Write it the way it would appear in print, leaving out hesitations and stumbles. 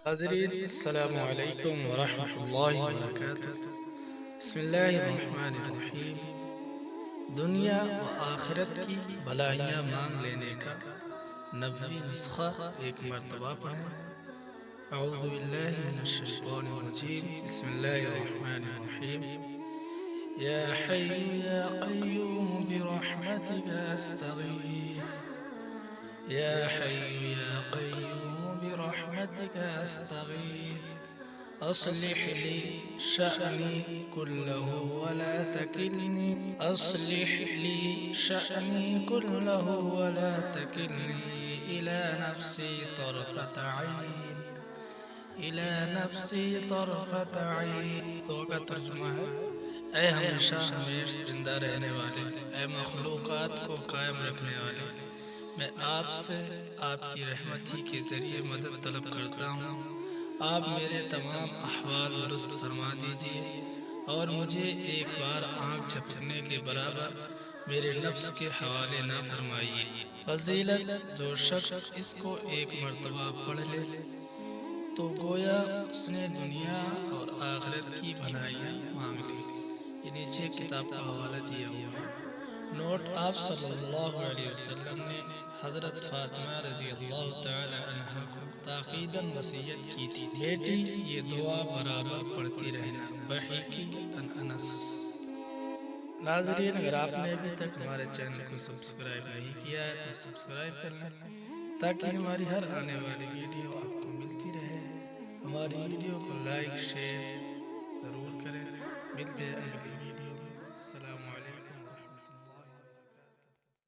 حضرین السلام علیکم ورحمۃ اللہ وبرکاتہ۔ بسم اللہ الرحمن الرحیم۔ دنیا و آخرت کی بھلائیاں مانگ لینے کا نبوی نسخہ ایک مرتبہ پڑھیں۔ اعوذ باللہ من الشیطان الرجیم، بسم اللہ الرحمن الرحیم۔ یا حی یا قیوم برحمتک استغیث، یا حی یا قیوم برحمتك أستغيث، أصلح لي شأني كله ولا تكلني، أصلح لي شأني كله ولا تكلني إلى نفسي طرفة عين، إلى نفسي طرفة عين۔ تو کا ترجمہ ہے، اے ہمیشہ ہمیشہ زندہ رہنے والے، اے مخلوقات کو قائم رکھنے والے، میں آپ سے آپ کی رحمت ہی کے ذریعے مدد طلب کرتا ہوں۔ آپ میرے تمام احوال درست فرما دیجیے اور مجھے ایک بار آنکھ جھپکنے کے برابر میرے نفس کے حوالے نہ فرمائیے۔ فضیلت، جو شخص اس کو ایک مرتبہ پڑھ لے تو گویا اس نے دنیا اور آخرت کی بھلائیاں مانگ لی۔ یہ نیچے کتاب کا حوالہ دیا ہوا ہے۔ نوٹ: آپ صلی اللہ علیہ وسلم نے حضرت فاطمہ رضی اللہ تعالی عنہ کو تاکیداً وصیت کی تھی، بیٹی یہ دعا برابر پڑھتی رہنا۔ بحقی عن انس۔ ناظرین، اگر آپ نے ابھی تک ہمارے چینل کو سبسکرائب نہیں کیا ہے تو سبسکرائب کر لیں تاکہ ہماری ہر آنے والی ویڈیو آپ کو ملتی رہے۔ ہماری ویڈیو کو لائک شیئر ضرور کریں۔ ملتے ہیں اگلی ویڈیو میں۔ السلام